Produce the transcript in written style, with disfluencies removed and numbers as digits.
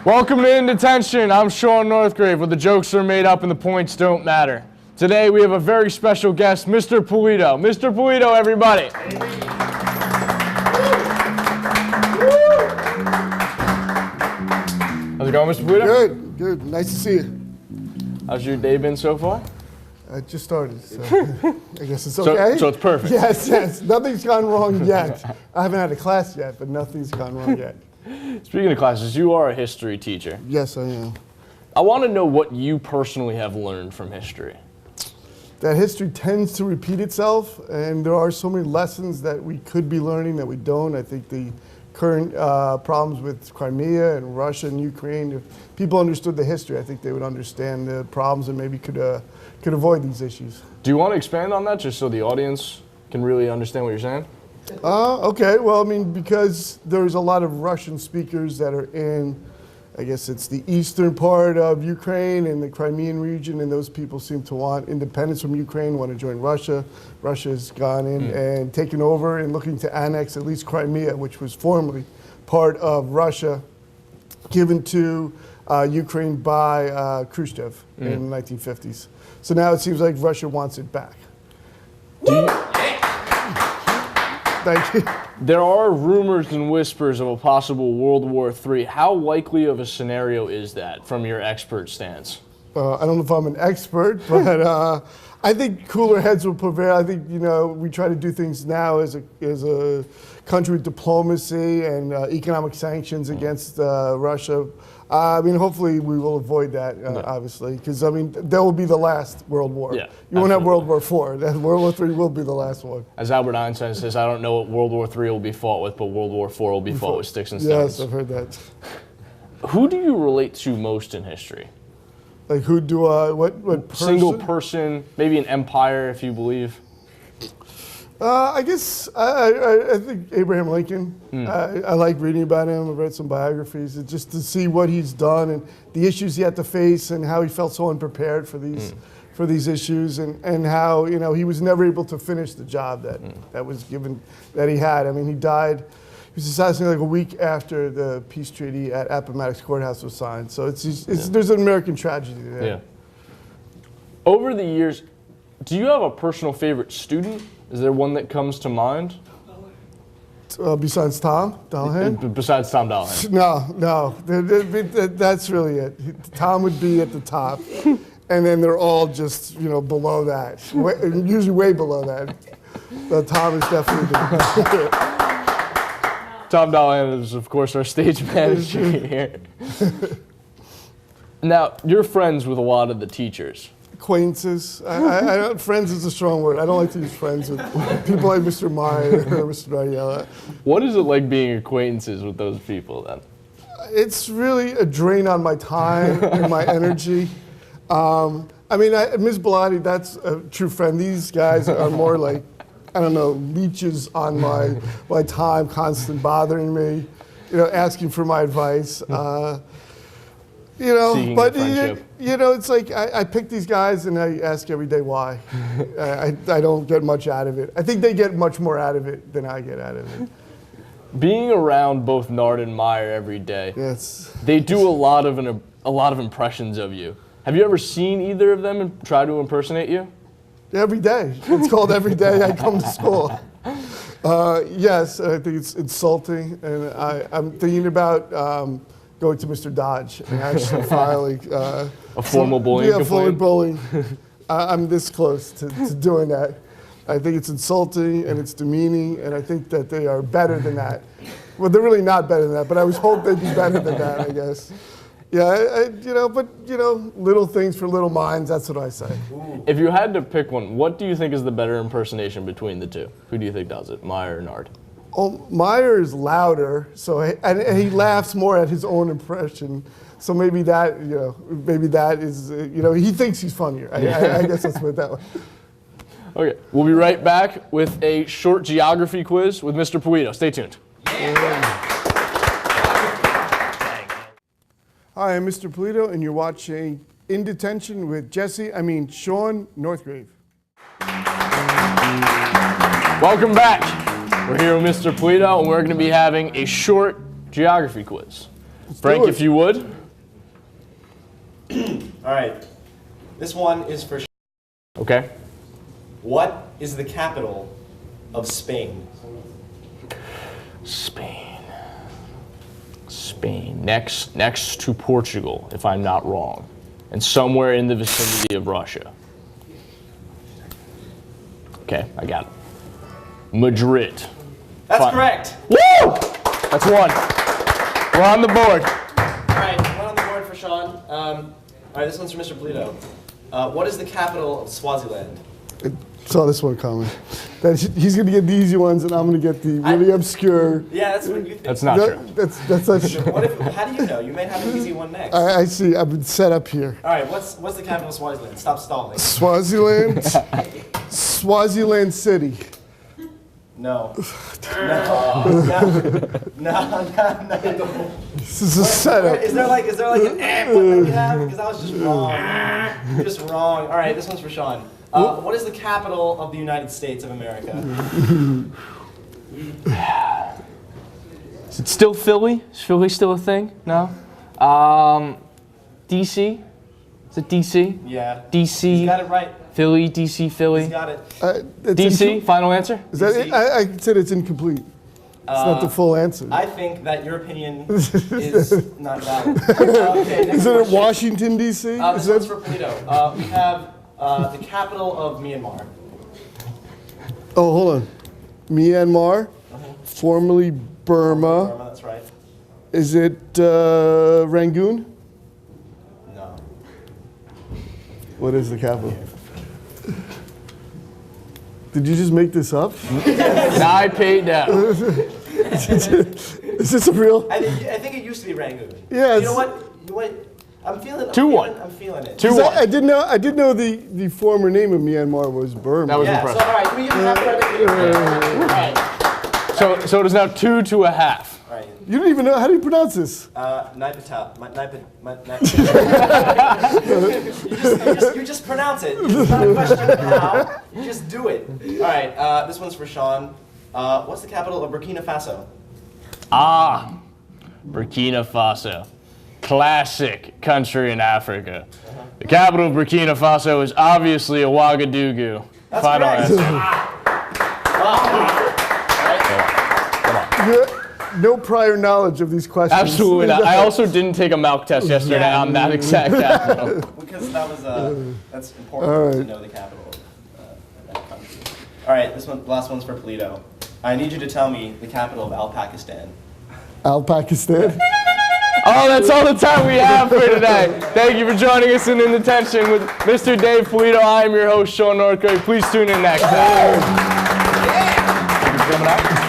Welcome to In Detention. I'm Sean Northgrave, where the jokes are made up and the points don't matter. Today we have a very special guest, Mr. Polito. Mr. Polito, everybody. How's it going, Mr. Polito? Good, good. Nice to see you. How's your day been so far? I just started, so I guess it's okay. So it's perfect. Yes. Nothing's gone wrong yet. I haven't had a class yet, but nothing's gone wrong yet. Speaking of classes, you are a history teacher. Yes, I am. I want to know what you personally have learned from history. That history tends to repeat itself, and there are so many lessons that we could be learning that we don't. I think the current problems with Crimea and Russia and Ukraine, if people understood the history, I think they would understand the problems and maybe could avoid these issues. Do you want to expand on that just so the audience can really understand what you're saying? Okay, well, I mean, because there's a lot of Russian speakers that are in, I guess it's the eastern part of Ukraine and the Crimean region, and those people seem to want independence from Ukraine, want to join Russia. Russia's gone in and taken over and looking to annex at least Crimea, which was formerly part of Russia, given to Ukraine by Khrushchev in the 1950s. So now it seems like Russia wants it back. Thank you. There are rumors and whispers of a possible World War III. How likely of a scenario is that from your expert stance? I don't know if I'm an expert, but I think cooler heads will prevail. I think, we try to do things now as a country with diplomacy and economic sanctions against Russia. I mean, hopefully we will avoid that, obviously, because, I mean, that will be the last World War. Yeah, you won't have World War IV. World War III will be the last one. As Albert Einstein says, I don't know what World War III will be fought with, but World War IV will be fought with sticks and stones. Yes, I've heard that. Who do you relate to most in history? Like who do I, what person? Single person, maybe an empire if you believe. I guess I think Abraham Lincoln. I like reading about him. I've read some biographies, just to see what he's done and the issues he had to face and how he felt so unprepared for these issues and how he was never able to finish the job that was given that he had. I mean, he died. He was assassinated like a week after the peace treaty at Appomattox Courthouse was signed. So there's an American tragedy there. Yeah. Over the years, do you have a personal favorite student? Is there one that comes to mind? Besides Tom Dallahan? Besides Tom Dallahan? No. That's really it. Tom would be at the top, and then they're all just below that, usually way below that. But Tom is definitely the Tom Dallahan is, of course, our stage manager here. Now, you're friends with a lot of the teachers. Acquaintances. Friends is a strong word. I don't like to use friends with people like Mr. Meyer or Mr. Nariella. What is it like being acquaintances with those people then? It's really a drain on my time and my energy. I mean, Ms. Bellotti, that's a true friend. These guys are more like, I don't know, leeches on my time, constant bothering me, asking for my advice. But it's like I pick these guys and I ask every day why. I don't get much out of it. I think they get much more out of it than I get out of it. Being around both Nard and Meyer every day, yes, they do a lot of impressions of you. Have you ever seen either of them and try to impersonate you? Every day. It's called Every Day I Come to School. Yes, I think it's insulting, and I'm thinking about going to Mr. Dodge and actually filing a formal bullying complaint? Formal bullying. I'm this close to doing that. I think it's insulting and it's demeaning, and I think that they are better than that. Well, they're really not better than that, but I was hoping they'd be better than that, I guess. Yeah, little things for little minds, that's what I say. If you had to pick one, what do you think is the better impersonation between the two? Who do you think does it, Meyer or Nard? Oh, Meyer is louder, and he laughs more at his own impression. So maybe that is, he thinks he's funnier. I guess let's put it that way. Okay, we'll be right back with a short geography quiz with Mr. Polito. Stay tuned. Hi, I'm Mr. Polito, and you're watching In Detention with Sean Northgrave. Welcome back. We're here with Mr. Polito, and we're going to be having a short geography quiz. Frank, do it. if you would. All right. This one is for. Okay. What is the capital of Spain? Spain. Next to Portugal, if I'm not wrong, and somewhere in the vicinity of Russia. Okay, I got it. Madrid. That's Fine. correct. Woo! That's one. We're on the board. All right, one on the board for Sean. All right, this one's for Mr. Polito. What is the capital of Swaziland? Saw this one coming. He's going to get the easy ones, and I'm going to get the really obscure. Yeah, that's what you think. That's not true. That's not true. What if, how do you know? You might have an easy one next. I see. I've been set up here. All right, what's the capital of Swaziland? Stop stalling. Swaziland. Swaziland City. No. No. This is a setup. Is there like an button that you have? Because I was just wrong. You're just wrong. All right, this one's for Sean. What is the capital of the United States of America? Is it still Philly? Is Philly still a thing? No? DC? Is it DC? Yeah. DC. You got it right. Philly, DC, Philly. You got it. DC, final answer? Is that it? I said it's incomplete. It's not the full answer. I think that your opinion is not valid. Okay, next Is it question. Washington, D.C.? This one's for Polito. We have the capital of Myanmar. Oh, hold on. Myanmar, formerly Burma. Burma, that's right. Is it Rangoon? No. What is the capital? Did you just make this up? Now I paid down. Is this a real? I think it used to be Rangoon. Yeah, You know what? I'm feeling it. 2-1. I'm feeling it. 2-1. I did know the former name of Myanmar was Burma. That was Yeah, impressive. so all right, can we give him half credit? All right. So it is now 2-1/2. All right. You don't even know, how do you pronounce this? Nipata. You just pronounce it. It's not a question of how. You just do it. All right. This one's for Sean. What's the capital of Burkina Faso? Burkina Faso. Classic country in Africa. The capital of Burkina Faso is obviously Ouagadougou. That's Final correct. answer. No prior knowledge of these questions. Absolutely not. I also didn't take a Malk test yesterday on that exact capital. Because that's important to know the capital of that country. All right, the last one's for Polito. I need you to tell me the capital of Al Pakistan. Al Pakistan. Oh, that's all the time we have for today. Thank you for joining us in Detention with Mr. Dave Polito. I am your host, Sean Northgrave. Please tune in next time. Thank you for coming out.